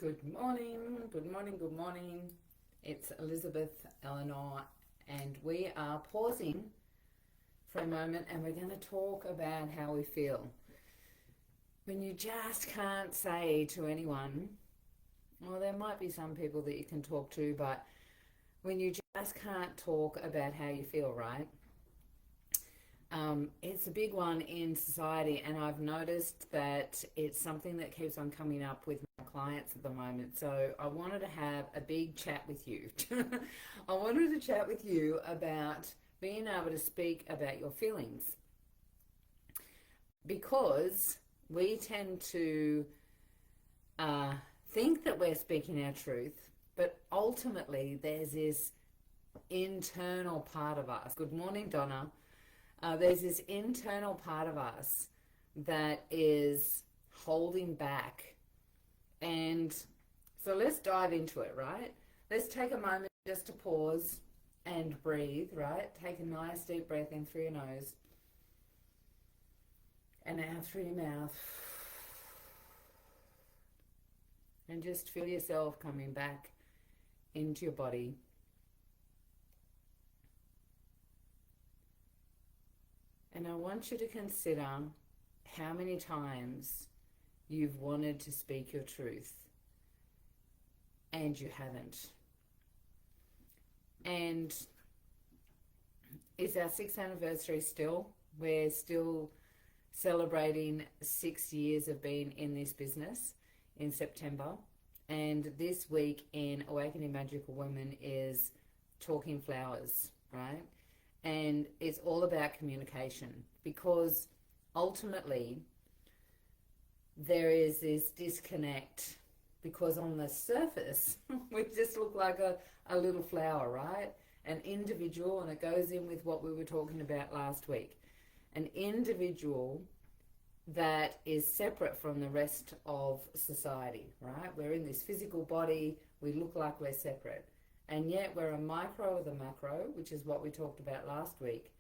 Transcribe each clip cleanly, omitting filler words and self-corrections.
Good morning, good morning, good morning. It's Elizabeth Elenor, and we are pausing for a moment and we're going to talk about how we feel. When you just can't say to anyone, well, there might be some people that you can talk to, but when you just can't talk about how you feel, right? It's a big one in society, and I've noticed that it's something that keeps on coming up with my clients at the moment. So I wanted to have a big chat with you. I wanted to chat with you about being able to speak about your feelings, because we tend to uh, think that we're speaking our truth, but ultimately there's this internal part of us. Good morning, Donna. There's this internal part of us that is holding back. And so let's dive into it, right? Let's take a moment just to pause and breathe, right? Take a nice deep breath in through your nose and out through your mouth. And just feel yourself coming back into your body. And I want you to consider how many times you've wanted to speak your truth and you haven't. And it's our 6th anniversary still. We're still celebrating 6 years of being in this business in September. And this week in Awakening Magical Women is Talking Flowers, right? And it's all about communication, because ultimately there is this disconnect, because on the surface we just look like a little flower, right? An individual, and it goes in with what we were talking about last week. An individual that is separate from the rest of society, right? We're in this physical body, we look like we're separate. And yet we're a micro of the macro, which is what we talked about last week.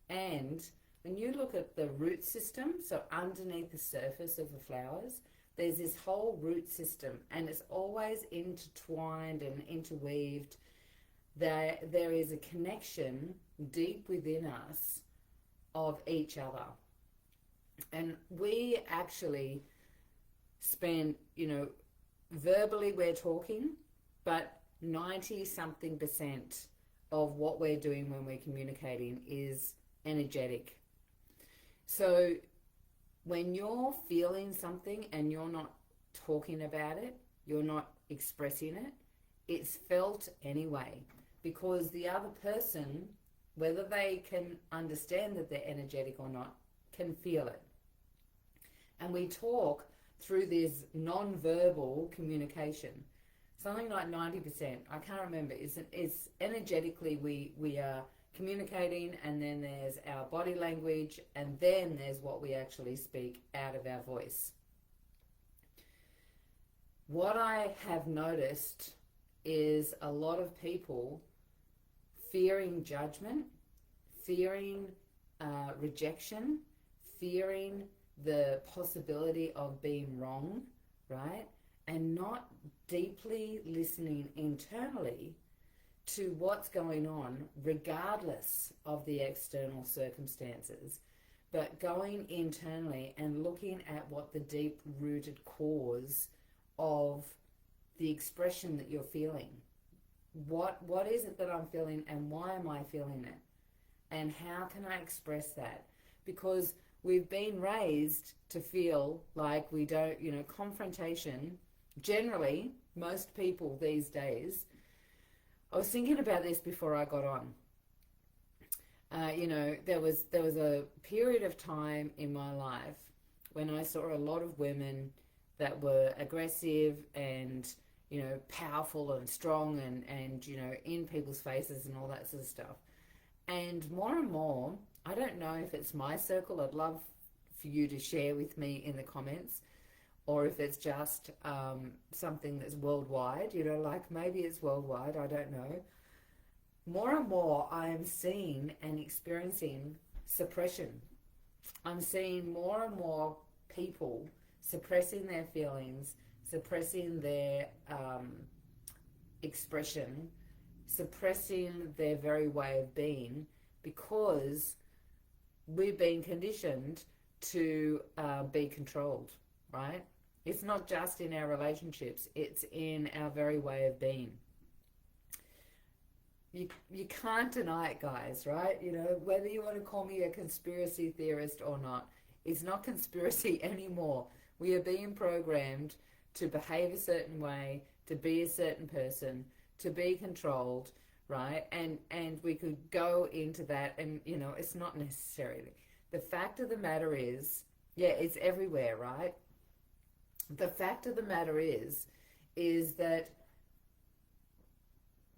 And when you look at the root system, so underneath the surface of the flowers, there's this whole root system, and it's always intertwined and interweaved. There is a connection deep within us of each other. And we actually spend, verbally we're talking, but 90-something% of what we're doing when we're communicating is energetic. So when you're feeling something and you're not talking about it, you're not expressing it, it's felt anyway, because the other person, whether they can understand that they're energetic or not, can feel it. And we talk through this non-verbal communication. Something like 90%, I can't remember, it's energetically we are communicating, and then there's our body language, and then there's what we actually speak out of our voice. What I have noticed is a lot of people fearing judgment, fearing rejection, fearing the possibility of being wrong, right? And not deeply listening internally to what's going on, regardless of the external circumstances, but going internally and looking at what the deep-rooted cause of the expression that you're feeling. What is it that I'm feeling, and why am I feeling it? And how can I express that? Because we've been raised to feel like we don't, confrontation. Generally, most people these days, I was thinking about this before I got on. There was a period of time in my life when I saw a lot of women that were aggressive and, powerful and strong and in people's faces and all that sort of stuff. And more, I don't know if it's my circle, I'd love for you to share with me in the comments, or if it's just something that's worldwide, like maybe it's worldwide, I don't know. More and more I am seeing and experiencing suppression. I'm seeing more and more people suppressing their feelings, suppressing their expression, suppressing their very way of being, because we've been conditioned to be controlled, right? It's not just in our relationships, it's in our very way of being. You can't deny it, guys, right? You know, whether you want to call me a conspiracy theorist or not, it's not conspiracy anymore. We are being programmed to behave a certain way, to be a certain person, to be controlled, right? And we could go into that, and you know, it's not necessarily. The fact of the matter is, yeah, it's everywhere, right? The fact of the matter is that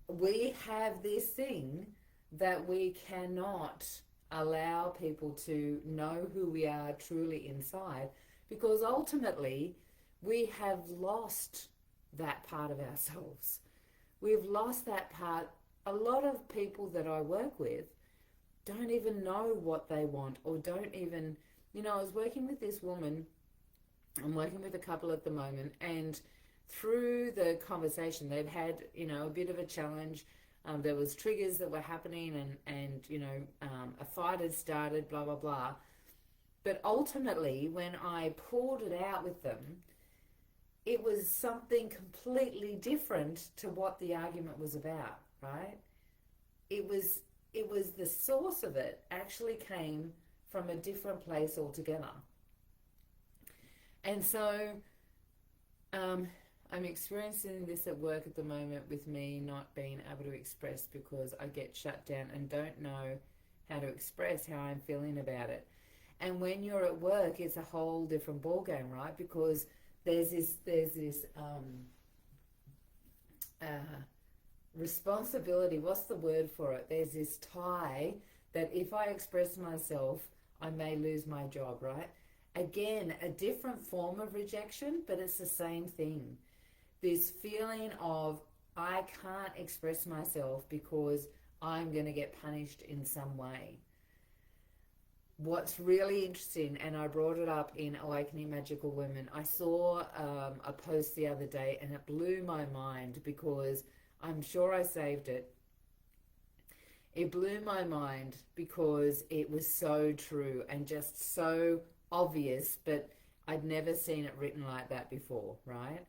we have this thing that we cannot allow people to know who we are truly inside, because ultimately we have lost that part of ourselves. We've lost that part. A lot of people that I work with don't even know what they want, or don't even, you know, I was working with this woman, I'm working with a couple at the moment, and through the conversation they've had, you know, a bit of a challenge. There was triggers that were happening, and you know, a fight had started, blah blah blah. But ultimately, when I pulled it out with them, it was something completely different to what the argument was about, right? It was the source of it actually came from a different place altogether. And so I'm experiencing this at work at the moment, with me not being able to express because I get shut down and don't know how to express how I'm feeling about it. And when you're at work, it's a whole different ballgame, right? Because there's this responsibility. What's the word for it? There's this tie that if I express myself, I may lose my job, right? Again, a different form of rejection, but it's the same thing. This feeling of, I can't express myself because I'm going to get punished in some way. What's really interesting, and I brought it up in Awakening Magical Women, I saw a post the other day and it blew my mind, because I'm sure I saved it. It blew my mind because it was so true and just so obvious, but I'd never seen it written like that before, right?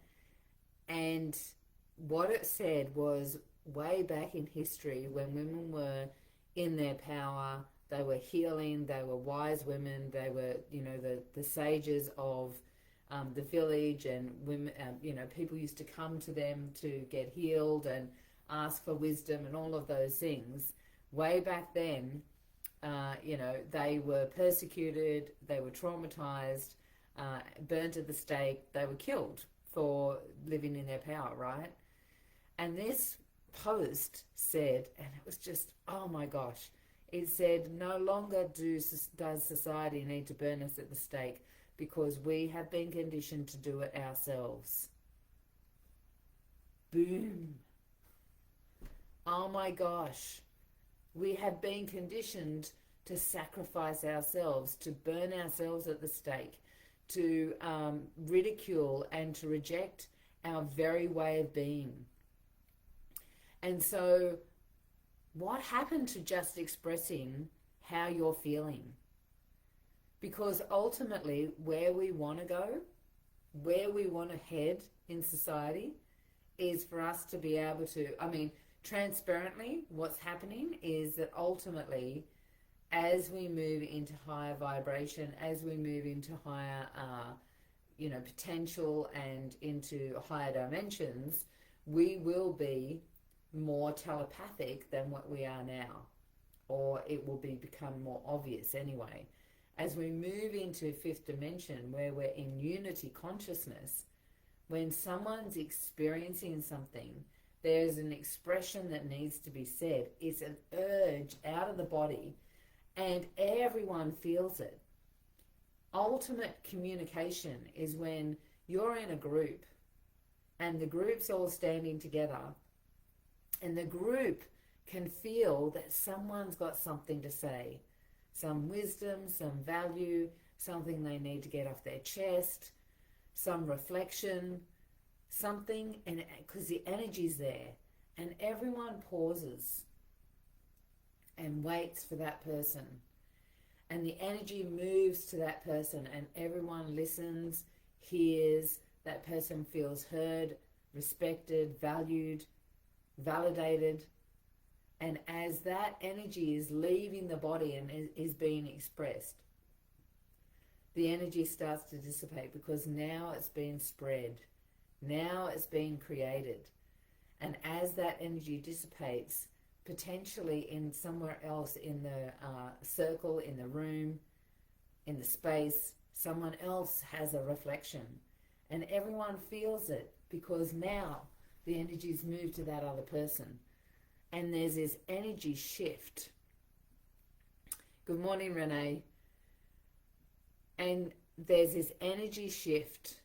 And what it said was, way back in history, when women were in their power, they were healing, they were wise women, they were, you know, the sages of the village, and women, you know, people used to come to them to get healed and ask for wisdom and all of those things. Way back then, you know, they were persecuted, they were traumatized, burnt at the stake, they were killed for living in their power, right? And this post said, and it was just, oh my gosh, it said, no longer does society need to burn us at the stake, because we have been conditioned to do it ourselves. Boom. Oh my gosh. We have been conditioned to sacrifice ourselves, to burn ourselves at the stake, to ridicule and to reject our very way of being. And so what happened to just expressing how you're feeling? Because ultimately, where we want to go, where we want to head in society, is for us to be able to, I mean, transparently, what's happening is that ultimately, as we move into higher vibration, as we move into higher, you know, potential and into higher dimensions, we will be more telepathic than what we are now, or it will become more obvious anyway. As we move into fifth dimension, where we're in unity consciousness, when someone's experiencing something, there's an expression that needs to be said. It's an urge out of the body, and everyone feels it. Ultimate communication is when you're in a group and the group's all standing together, and the group can feel that someone's got something to say, some wisdom, some value, something they need to get off their chest, some reflection, something, and because the energy's there, and everyone pauses and waits for that person, and the energy moves to that person, and everyone listens, hears, that person feels heard, respected, valued, validated. And as that energy is leaving the body and is being expressed, the energy starts to dissipate, because now it's being spread, now it's being created. And as that energy dissipates, potentially in somewhere else in the circle, in the room, in the space, someone else has a reflection, and everyone feels it, because now the energy's moved to that other person, and there's this energy shift. Good morning, Renee. And there's this energy shift,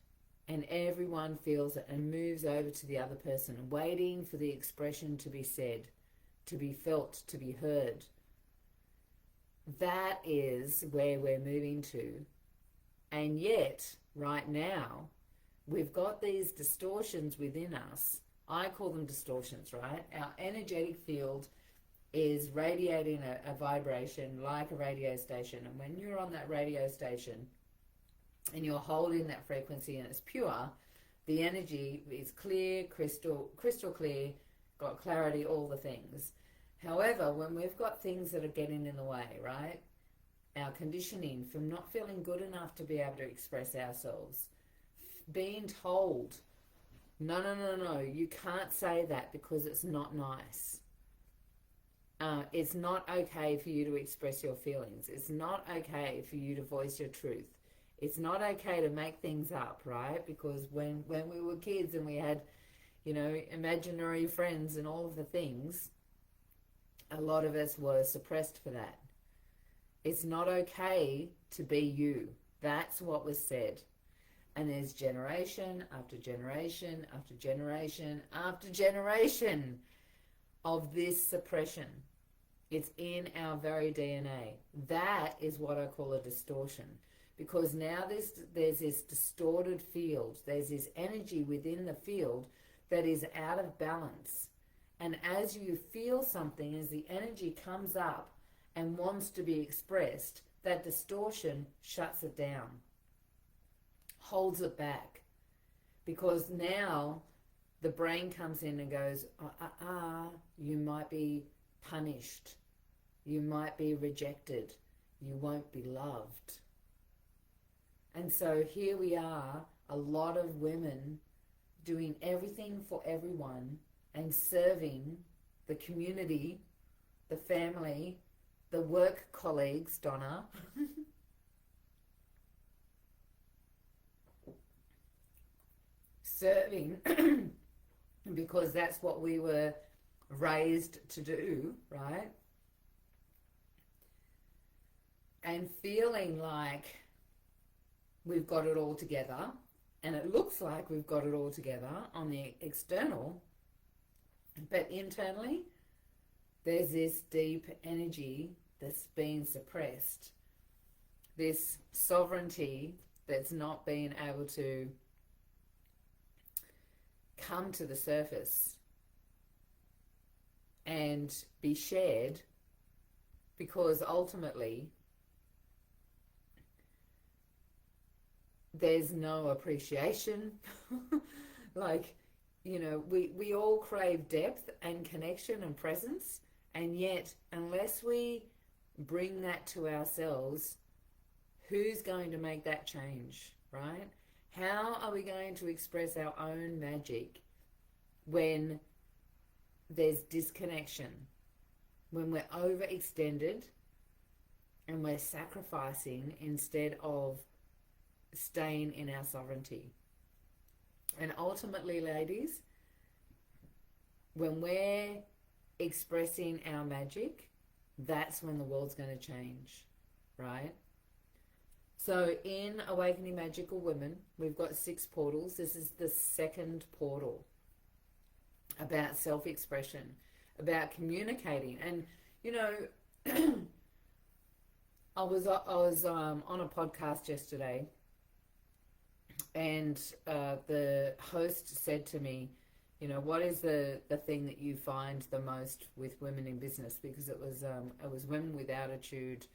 and everyone feels it and moves over to the other person, waiting for the expression to be said, to be felt, to be heard. That is where we're moving to. And yet, right now, we've got these distortions within us. I call them distortions, right? Our energetic field is radiating a vibration like a radio station. And when you're on that radio station and you're holding that frequency and it's pure, the energy is clear, crystal clear, got clarity, all the things. However, when we've got things that are getting in the way, right? Our conditioning from not feeling good enough to be able to express ourselves, being told, no, you can't say that because it's not nice. It's not okay for you to express your feelings. It's not okay for you to voice your truth. It's not okay to make things up, right? Because when we were kids and we had, imaginary friends and all of the things, a lot of us were suppressed for that. It's not okay to be you. That's what was said. And there's generation after generation after generation after generation of this suppression. It's in our very DNA. That is what I call a distortion. Because now there's this distorted field. There's this energy within the field that is out of balance. And as you feel something, as the energy comes up and wants to be expressed, that distortion shuts it down, holds it back, because now the brain comes in and goes, you might be punished, you might be rejected, you won't be loved. And so here we are, a lot of women doing everything for everyone and serving the community, the family, the work colleagues, Donna, serving because that's what we were raised to do, right? And feeling like we've got it all together, and it looks like we've got it all together on the external, but internally there's this deep energy that's being suppressed, this sovereignty that's not being able to come to the surface and be shared, because ultimately there's no appreciation. We all crave depth and connection and presence, and yet unless we bring that to ourselves, who's going to make that change, right? How are we going to express our own magic when there's disconnection, when we're overextended and we're sacrificing instead of staying in our sovereignty? And ultimately, ladies, when we're expressing our magic, that's when the world's going to change, right? So in Awakening Magical Women, we've got 6 portals. This is the second portal about self-expression, about communicating. And, I was on a podcast yesterday, And the host said to me, you know, what is the thing that you find the most with women in business? Because it was Women with Attitude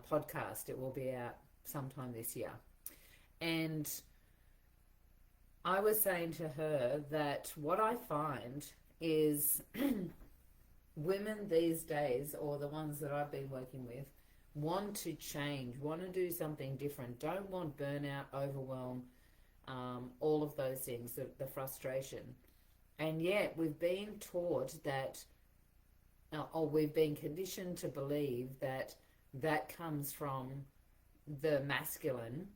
podcast. It will be out sometime this year. And I was saying to her that what I find is women these days, or the ones that I've been working with, want to change, want to do something different, don't want burnout, overwhelm, all of those things, the frustration. And yet we've been taught that, or we've been conditioned to believe that that comes from the masculine.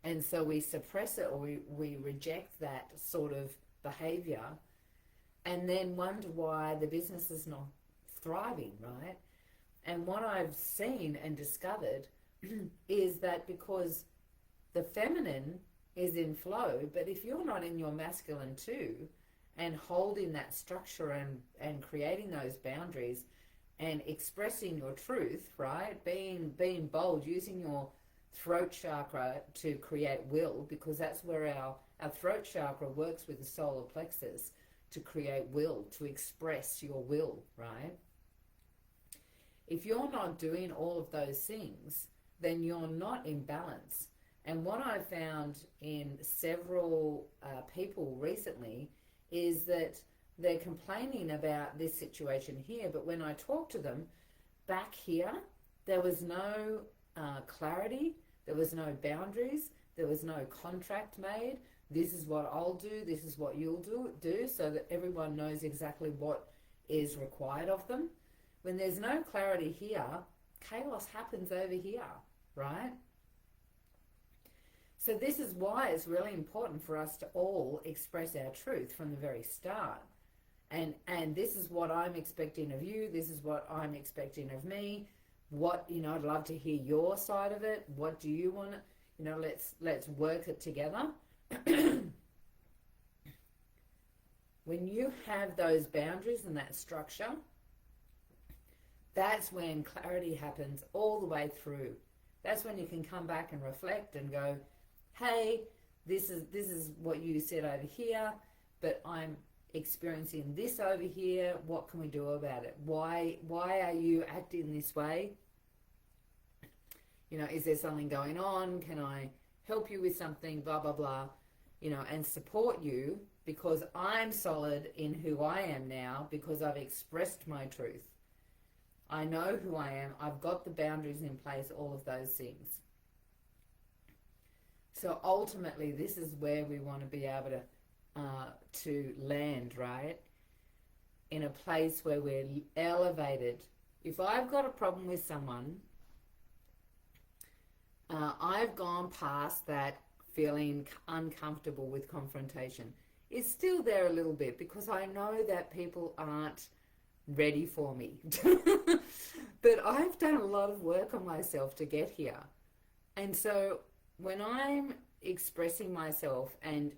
And so we suppress it, or we reject that sort of behavior, and then wonder why the business is not thriving, right? And what I've seen and discovered is that because the feminine is in flow, but if you're not in your masculine too, and holding that structure and creating those boundaries and expressing your truth, right? Being bold, using your throat chakra to create will, because that's where our throat chakra works with the solar plexus to create will, to express your will, right? If you're not doing all of those things, then you're not in balance. And what I found in several people recently is that they're complaining about this situation here, but when I talk to them back here, there was no clarity, there was no boundaries, there was no contract made. This is what I'll do, this is what you'll do, so that everyone knows exactly what is required of them. When there's no clarity here, chaos happens over here, right? So this is why it's really important for us to all express our truth from the very start. And this is what I'm expecting of you, this is what I'm expecting of me. What, you know, I'd love to hear your side of it. What do you want to, you know, let's work it together. When you have those boundaries and that structure, that's when clarity happens all the way through. That's when you can come back and reflect and go, hey, this is what you said over here, but I'm experiencing this over here. What can we do about it? Why are you acting this way? You know, is there something going on? Can I help you with something? Blah, blah, blah. You know, and support you, because I'm solid in who I am now, because I've expressed my truth. I know who I am. I've got the boundaries in place, all of those things. So ultimately, this is where we want to be able to land, right? In a place where we're elevated. If I've got a problem with someone, I've gone past that feeling uncomfortable with confrontation. It's still there a little bit, because I know that people aren't ready for me. But I've done a lot of work on myself to get here. And so when I'm expressing myself and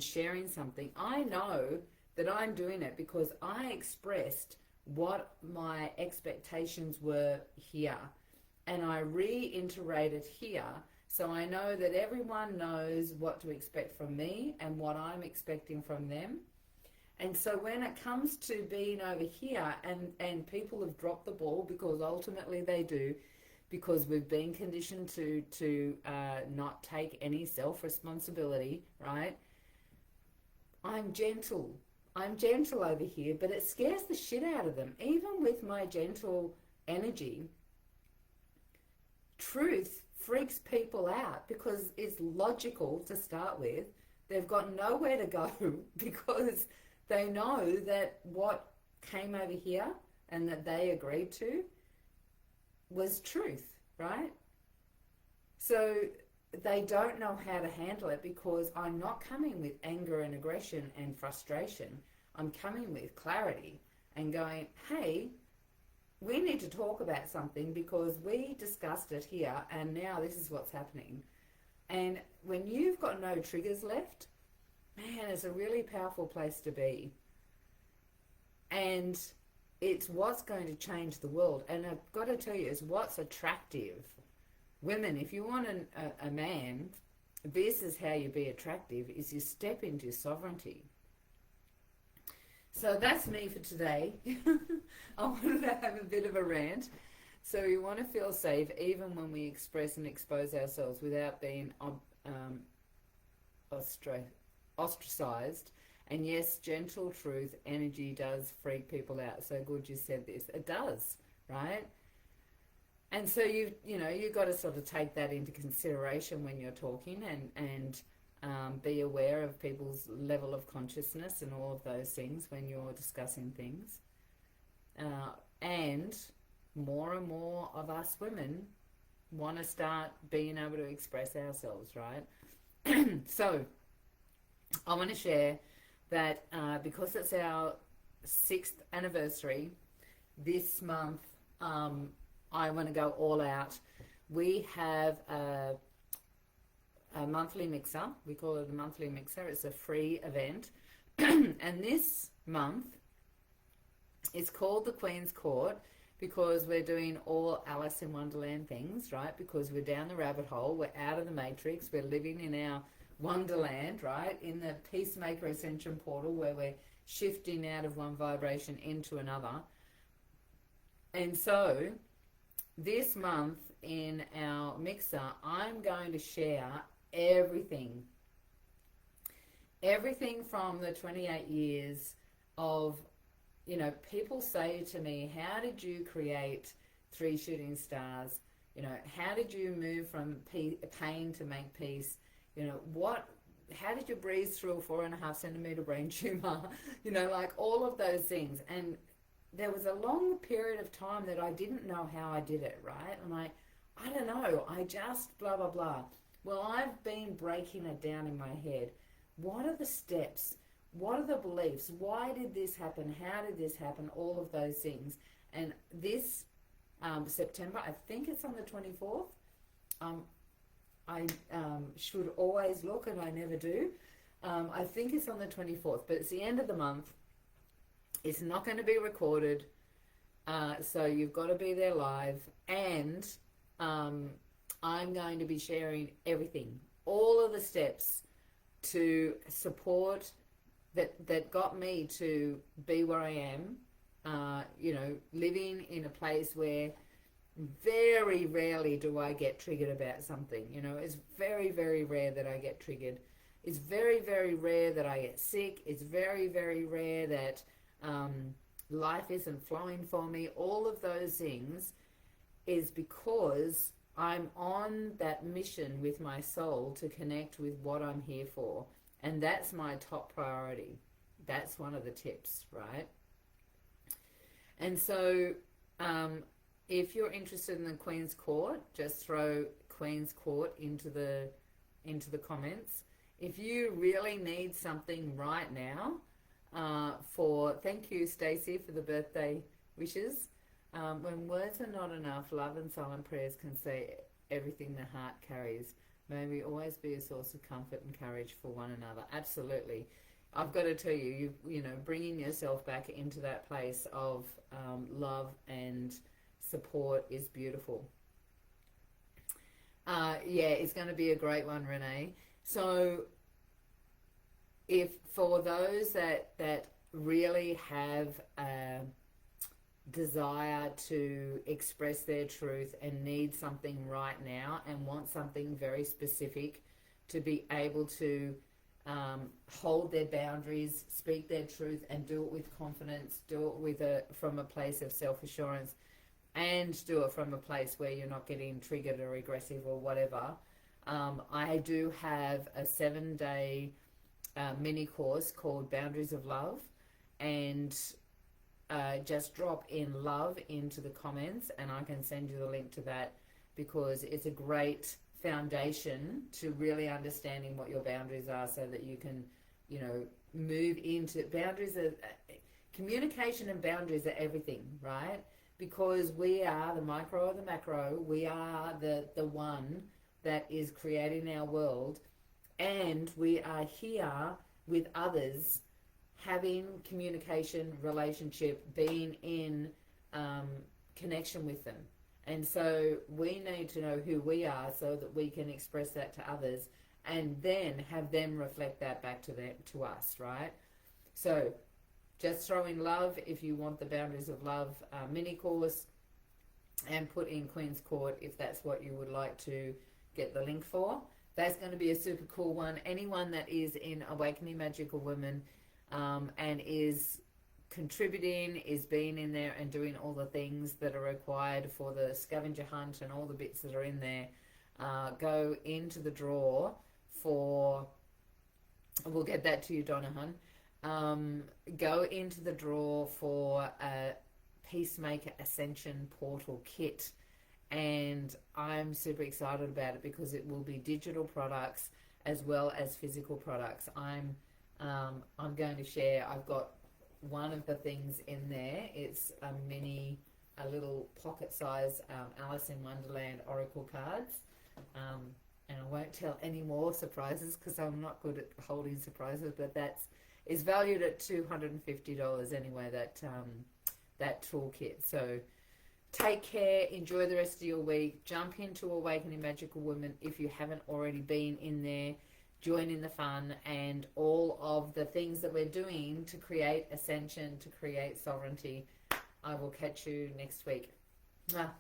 sharing something, I know that I'm doing it because I expressed what my expectations were here, and I reiterate it here, so I know that everyone knows what to expect from me and what I'm expecting from them. And so when it comes to being over here, and people have dropped the ball, because ultimately they do, because we've been conditioned to not take any self-responsibility, right? I'm gentle over here, but it scares the shit out of them. Even with my gentle energy, truth freaks people out, because it's logical to start with. They've got nowhere to go because they know that what came over here and that they agreed to was truth, right? So they don't know how to handle it, because I'm not coming with anger and aggression and frustration. I'm coming with clarity and going, hey, we need to talk about something because we discussed it here and now this is what's happening. And when you've got no triggers left, man, it's a really powerful place to be. And it's what's going to change the world. And I've got to tell you, it's what's attractive. Women, if you want a man this is how you be attractive, is you step into sovereignty. So that's me for today. I wanted to have a bit of a rant. So we want to feel safe even when we express and expose ourselves without being ostracized. And yes, gentle truth, energy does freak people out. So good you said this. It does, right? And so you've got to sort of take that into consideration when you're talking, and be aware of people's level of consciousness and all of those things when you're discussing things. And more and more of us women want to start being able to express ourselves, right? So I want to share that because it's our 6th anniversary this month, I want to go all out. We have a monthly mixer. We call it a monthly mixer. It's a free event. And this month it's called the Queen's Court because we're doing all Alice in Wonderland things, right? Because we're down the rabbit hole. We're out of the matrix. We're living in our Wonderland, right? In the Peacemaker Ascension portal where we're shifting out of one vibration into another. And so this month in our mixer, I'm going to share everything from the 28 years of, people say to me, how did you create 3 shooting stars? How did you move from pain to make peace? How did you breathe through a 4.5 centimeter brain tumor? Like all of those things. And there was a long period of time that I didn't know how I did it, right? And I don't know, I just blah, blah, blah. Well, I've been breaking it down in my head. What are the steps? What are the beliefs? Why did this happen? How did this happen? All of those things. And this September, I think it's on the 24th. I should always look, and I never do. I think it's on the 24th, but it's the end of the month. It's not going to be recorded, so you've got to be there live. And I'm going to be sharing everything, all of the steps to support that got me to be where I am, living in a place where very rarely do I get triggered about something. It's very, very rare that I get triggered. It's very, very rare that I get sick. It's very, very rare that life isn't flowing for me. All of those things is because I'm on that mission with my soul to connect with what I'm here for. And that's my top priority. That's one of the tips, right? And so if you're interested in the Queen's Court, just throw Queen's Court into the comments. If you really need something right now, thank you, Stacey, for the birthday wishes. When words are not enough, love and silent prayers can say everything the heart carries. May we always be a source of comfort and courage for one another. Absolutely. I've got to tell you, bringing yourself back into that place of love and support is beautiful. It's going to be a great one, Renee. So if for those that really have a desire to express their truth and need something right now and want something very specific to be able to hold their boundaries, speak their truth, and do it with confidence, do it from a place of self-assurance, and do it from a place where you're not getting triggered or aggressive or whatever. I do have a 7-day mini course called Boundaries of Love, and just drop in love into the comments and I can send you the link to that, because it's a great foundation to really understanding what your boundaries are so that you can, move into boundaries. Communication and boundaries are everything, right? Because we are the micro or the macro. We are the one that is creating our world, and we are here with others, having communication, relationship, being in connection with them. And so we need to know who we are so that we can express that to others and then have them reflect that back to us, right? So just throw in love if you want the Boundaries of Love mini course, and put in Queen's Court if that's what you would like to get the link for. That's going to be a super cool one. Anyone that is in Awakening Magical Women and is contributing, is being in there and doing all the things that are required for the scavenger hunt and all the bits that are in there, go into the draw for, we'll get that to you, Donna Hun. Go into the draw for a Peacemaker Ascension Portal Kit, and I'm super excited about it because it will be digital products as well as physical products. I'm going to share. I've got one of the things in there. It's a little pocket size Alice in Wonderland Oracle cards, and I won't tell any more surprises because I'm not good at holding surprises. But is valued at $250 anyway. That toolkit. So take care, enjoy the rest of your week, jump into Awakening Magical Women if you haven't already been in there, join in the fun and all of the things that we're doing to create ascension, to create sovereignty. I will catch you next week. Mwah.